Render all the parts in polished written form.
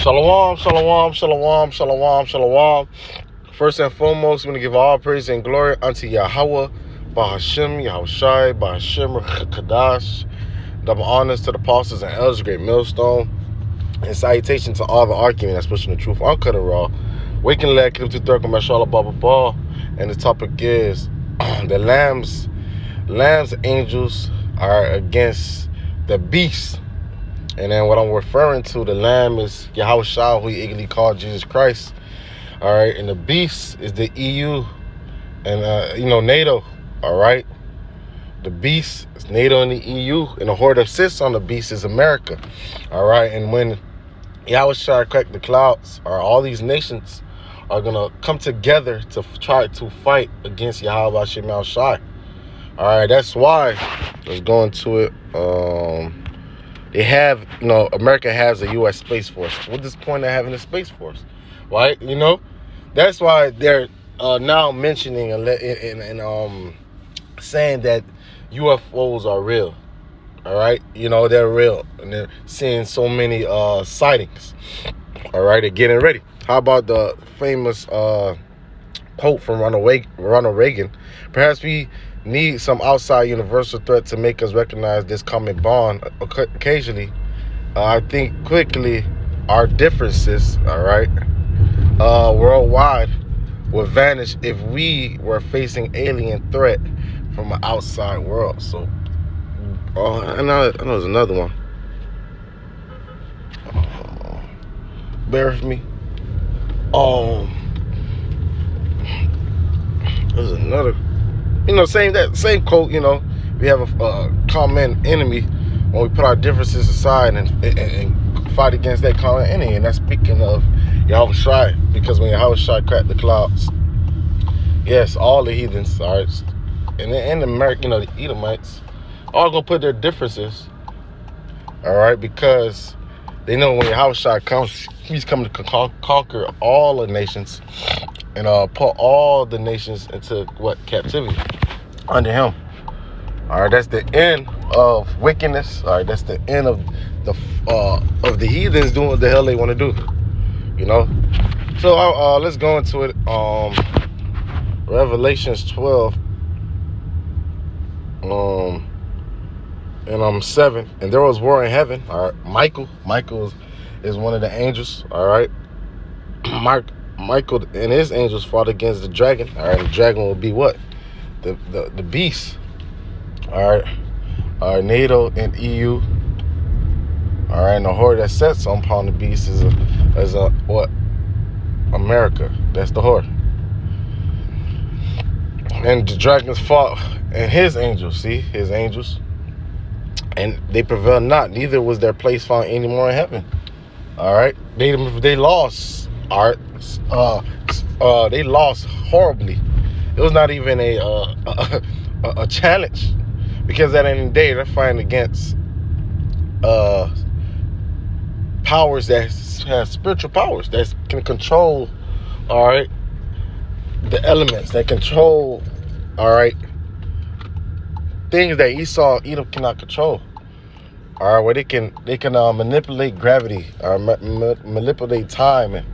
Shalom, shalom, shalom, shalom, shalom. First and foremost, we're going to give all praise and glory unto Yahweh, Bahashem, Yahushai, Bahashem, Kadash. Double honors to the apostles and elders, great millstone. And salutation to all the argument that's pushing the truth uncut and raw. Waking leg, keep to third, mashallah, baba ball. And the topic is the lambs, angels are against the beast. And then what I'm referring to, the lamb is Yahushua, who he eagerly called Jesus Christ. All right, and the beast is the EU and NATO. All right, the beast is NATO and the EU, and the horde that sits on the beast is America. All right, and when Yahushua cracked the clouds, all these nations are gonna come together to try to fight against Yahweh Hashem Yahushua. All right, that's why. Let's go into it. They have, America has a U.S. Space Force. What's this point of having a Space Force? Right? That's why they're now mentioning and saying that UFOs are real. All right? They're real. And they're seeing so many sightings. All right? They're getting ready. How about the famous quote from Ronald Reagan? Perhaps we need some outside universal threat to make us recognize this common bond occasionally. I think quickly our differences, all right, worldwide would vanish if we were facing alien threat from an outside world. So, I know there's another one. Bear with me. There's another. Same quote, we have a common enemy when we put our differences aside and fight against that common enemy. And that's speaking of Yahushua, because when Yahushua cracked the clouds, yes, all the heathens, all right, and America, the Edomites, all gonna put their differences, all right, because they know when Yahushua comes, he's coming to conquer all the nations and put all the nations into captivity under him. All right, that's the end of wickedness. All right, that's the end of the heathens doing what the hell they want to do. So let's go into it. Revelations 12 and 7. And there was war in heaven. All right, Michael is one of the angels. All right, Michael and his angels fought against the dragon. All right, the dragon will be what? The beast. All right, NATO and EU. All right, and the horde that sets upon the beast is a what? America. That's the horde. And the dragons fought and his angels. See, his angels, and they prevailed not. Neither was their place found anymore in heaven. All right, they lost. All right, they lost horribly. It was not even a challenge, because at the end of the day, they're fighting against powers that have spiritual powers that can control, all right, the elements, that control, all right, things that Edom cannot control. All right, where they can manipulate gravity or manipulate time at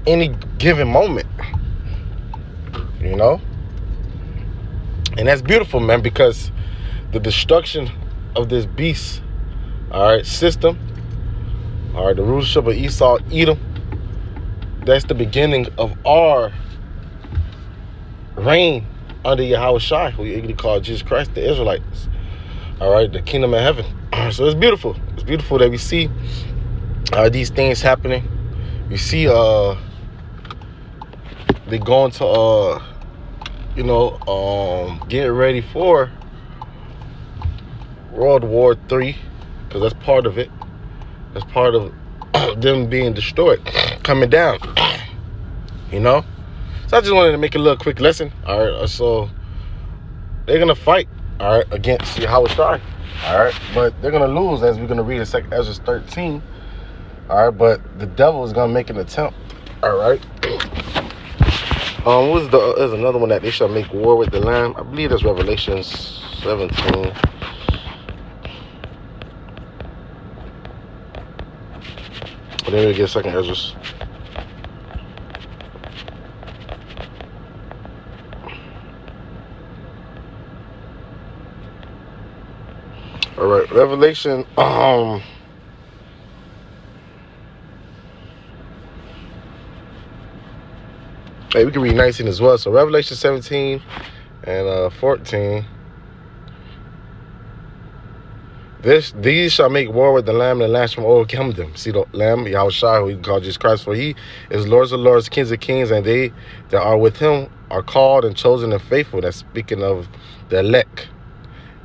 any given moment. And that's beautiful, man, because the destruction of this beast, all right, system, all right, the rulership of Esau, Edom, that's the beginning of our reign under Yahushua, who you call Jesus Christ, the Israelites, all right, the kingdom of heaven. So it's beautiful. It's beautiful that we see these things happening. We see they going to getting ready for World War III, because that's part of it. That's part of them being destroyed, coming down. So I just wanted to make a little quick lesson. All right, so they're gonna fight, all right, against Yahushua, all right, but they're gonna lose, as we're gonna read in 2 Ezra 13. All right, but the devil is gonna make an attempt. All right. There's another one that they shall make war with the Lamb. I believe that's Revelation 17. But then we get second Esdras. All right, Revelation. Hey, we can read 19 as well. So Revelation 17 and 14. These shall make war with the Lamb, and the Lamb shall overcome them. See the Lamb, Yahushua, who we call Jesus Christ, for he is Lords of lords, Kings of kings, and they that are with him are called and chosen and faithful. That's speaking of the elect.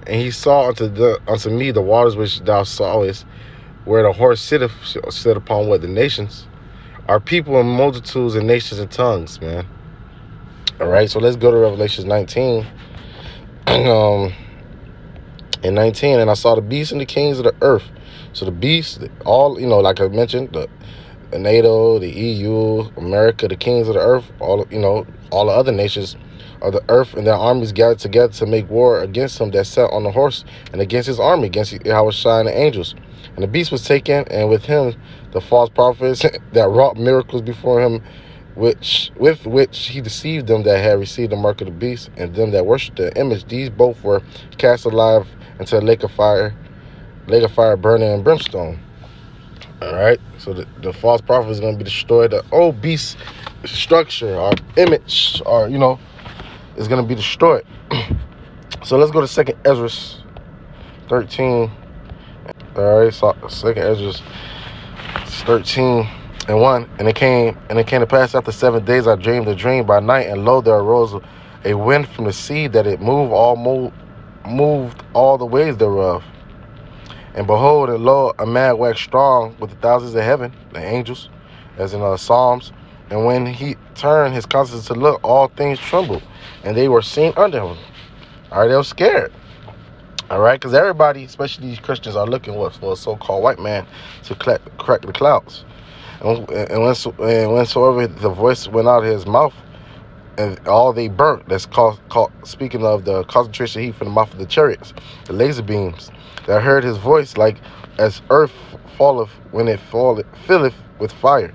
And he saw unto me the waters which thou sawest, where the horse sitteth upon what the nations are, people and multitudes and nations and tongues, man. All right, so let's go to Revelation 19. In 19, and I saw the beasts and the kings of the earth. So the beasts, all, like I mentioned, the NATO, the EU, America, the kings of the earth, all the other nations of the earth, and their armies gathered together to make war against him that sat on the horse, and against his army, against Yahushua and the angels. And the beast was taken, and with him the false prophets that wrought miracles before him, with which he deceived them that had received the mark of the beast, and them that worshipped the image. These both were cast alive into a lake of fire burning and brimstone. All right, so the false prophet is going to be destroyed. The old beast structure or image, or is going to be destroyed. So let's go to second Esdras 13. All right, so second Esdras 13 and 1. And it came to pass after 7 days, I dreamed a dream by night, and lo, there arose a wind from the sea, that it moved all the ways thereof. And behold, and lo, a man waxed strong with the thousands of heaven, the angels, as in Psalms. And when he turned his countenance to look, all things trembled, and they were seen under him. All right, they were scared. All right, because everybody, especially these Christians, are looking for a so-called white man to crack the clouds. And whensoever the voice went out of his mouth, and all they burnt, that's called speaking of the concentration heat from the mouth of the chariots, the laser beams, that heard his voice like as earth falleth when it filleth with fire.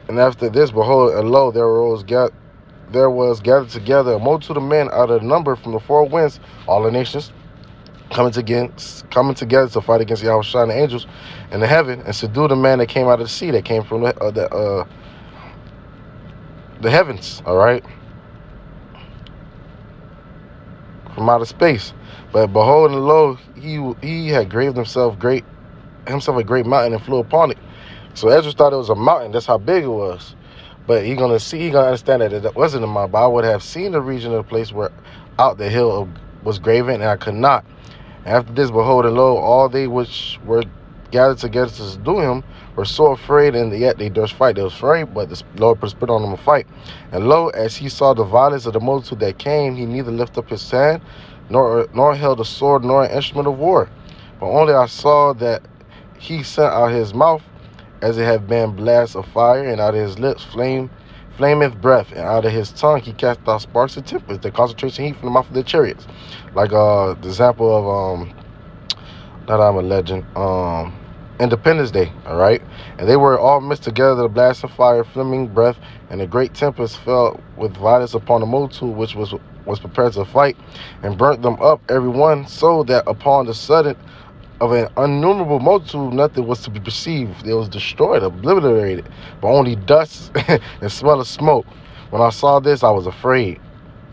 And after this, behold, and lo, there was gathered together a multitude of men out of the number from the four winds, all the nations, coming together to fight against Yahushua and the angels in the heaven, and subdue the man that came out of the sea, that came from the heavens. All right, from outer space. But behold, and lo, he had graved himself a great mountain, and flew upon it. So Ezra thought it was a mountain. That's how big it was. But he gonna understand that it wasn't a mountain. But I would have seen the region of the place where out the hill was graven, and I could not. And after this, behold, and lo, all they which were gathered together to subdue him were so afraid, and yet they durst fight. They was afraid, but the Lord put on them a fight. And lo, as he saw the violence of the multitude that came, he neither lifted up his hand, nor held a sword, nor an instrument of war. But only I saw that he sent out his mouth as it had been blast of fire, and out of his lips flameth breath, and out of his tongue he cast out sparks of tempest, the concentration heat from the mouth of the chariots. Like the example of not I'm a legend, Independence Day, all right? And they were all mixed together, the blast of fire, flaming breath, and a great tempest fell with violence upon the multitude which was prepared to fight, and burnt them up every one, so that upon the sudden of an innumerable multitude nothing was to be perceived. It was destroyed, obliterated, but only dust and smell of smoke. When I saw this, I was afraid.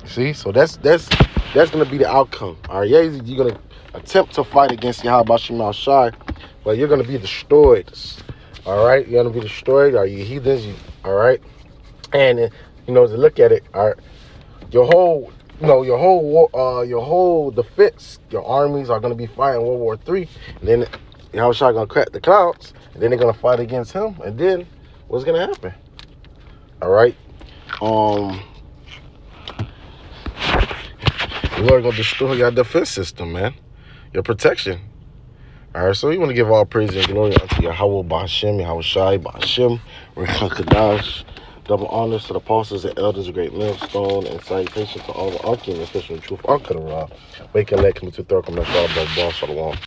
See, so that's gonna be the outcome. All right, yeah, you're gonna attempt to fight against Yahweh Shema Shai, but you're gonna be destroyed. All right, you're gonna be destroyed. Are you heathens? All right, and to look at it, all right, your whole defense, your armies are gonna be fighting World War III, and then Yahweh Shai gonna crack the clouds, and then they're gonna fight against him, and then what's gonna happen? All right, the Lord gonna destroy your defense system, man, your protection. All right, so we want to give all praise and glory unto Yahweh Ba'ashem, Yahweh Shai Ba'ashem, Rekha Kadash. Double honors to the apostles and elders, a great millstone, and salutation to all the Akim, especially the truth, Ankara. Wake and let come to third, come to Shalom.